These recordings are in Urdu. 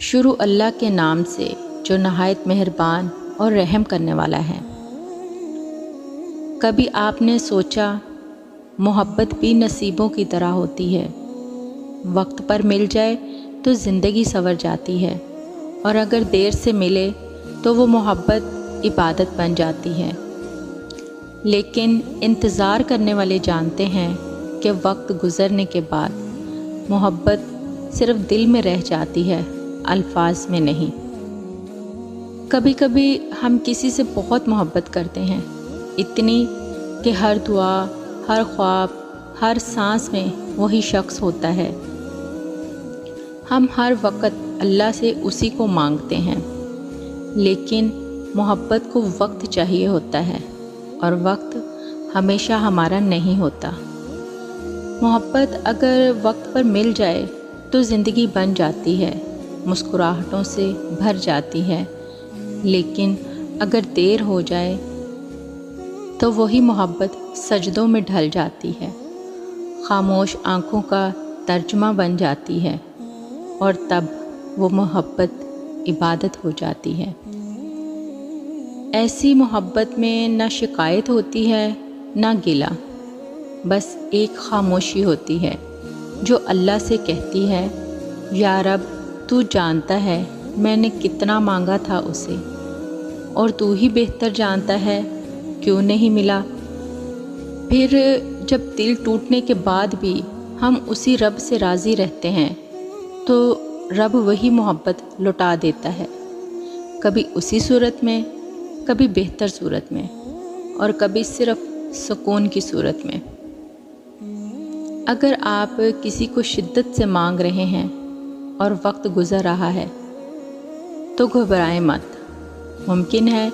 شروع اللہ کے نام سے جو نہایت مہربان اور رحم کرنے والا ہے۔ کبھی آپ نے سوچا محبت بھی نصیبوں کی طرح ہوتی ہے، وقت پر مل جائے تو زندگی سنور جاتی ہے، اور اگر دیر سے ملے تو وہ محبت عبادت بن جاتی ہے۔ لیکن انتظار کرنے والے جانتے ہیں کہ وقت گزرنے کے بعد محبت صرف دل میں رہ جاتی ہے، الفاظ میں نہیں۔ کبھی کبھی ہم کسی سے بہت محبت کرتے ہیں، اتنی کہ ہر دعا، ہر خواب، ہر سانس میں وہی شخص ہوتا ہے۔ ہم ہر وقت اللہ سے اسی کو مانگتے ہیں، لیکن محبت کو وقت چاہیے ہوتا ہے، اور وقت ہمیشہ ہمارا نہیں ہوتا۔ محبت اگر وقت پر مل جائے تو زندگی بن جاتی ہے، مسکراہٹوں سے بھر جاتی ہے، لیکن اگر دیر ہو جائے تو وہی محبت سجدوں میں ڈھل جاتی ہے، خاموش آنکھوں کا ترجمہ بن جاتی ہے، اور تب وہ محبت عبادت ہو جاتی ہے۔ ایسی محبت میں نہ شکایت ہوتی ہے نہ گلہ، بس ایک خاموشی ہوتی ہے جو اللہ سے کہتی ہے، یا رب تو جانتا ہے میں نے کتنا مانگا تھا اسے، اور تو ہی بہتر جانتا ہے کیوں نہیں ملا۔ پھر جب دل ٹوٹنے کے بعد بھی ہم اسی رب سے راضی رہتے ہیں تو رب وہی محبت لوٹا دیتا ہے، کبھی اسی صورت میں، کبھی بہتر صورت میں، اور کبھی صرف سکون کی صورت میں۔ اگر آپ کسی کو شدت سے مانگ رہے ہیں اور وقت گزر رہا ہے تو گھبرائیں مت، ممکن ہے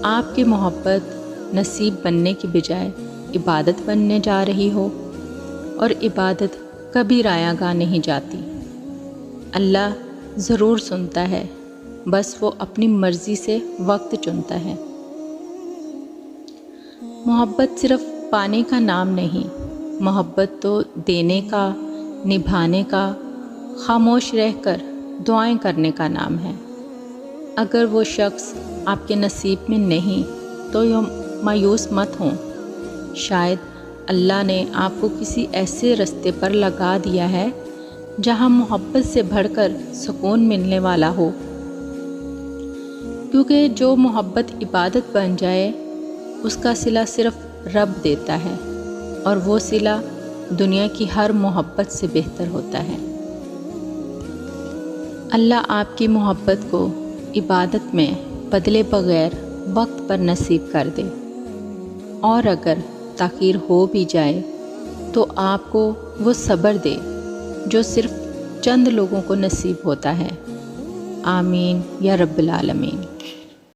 آپ کی محبت نصیب بننے کی بجائے عبادت بننے جا رہی ہو، اور عبادت کبھی رایہ گاہ نہیں جاتی۔ اللہ ضرور سنتا ہے، بس وہ اپنی مرضی سے وقت چنتا ہے۔ محبت صرف پانے کا نام نہیں، محبت تو دینے کا، نبھانے کا، خاموش رہ کر دعائیں کرنے کا نام ہے۔ اگر وہ شخص آپ کے نصیب میں نہیں تو مایوس مت ہوں، شاید اللہ نے آپ کو کسی ایسے رستے پر لگا دیا ہے جہاں محبت سے بڑھ کر سکون ملنے والا ہو، کیونکہ جو محبت عبادت بن جائے اس کا صلہ صرف رب دیتا ہے، اور وہ صلہ دنیا کی ہر محبت سے بہتر ہوتا ہے۔ اللہ آپ کی محبت کو عبادت میں بدلے بغیر وقت پر نصیب کر دے، اور اگر تاخیر ہو بھی جائے تو آپ کو وہ صبر دے جو صرف چند لوگوں کو نصیب ہوتا ہے۔ آمین یا رب العالمین۔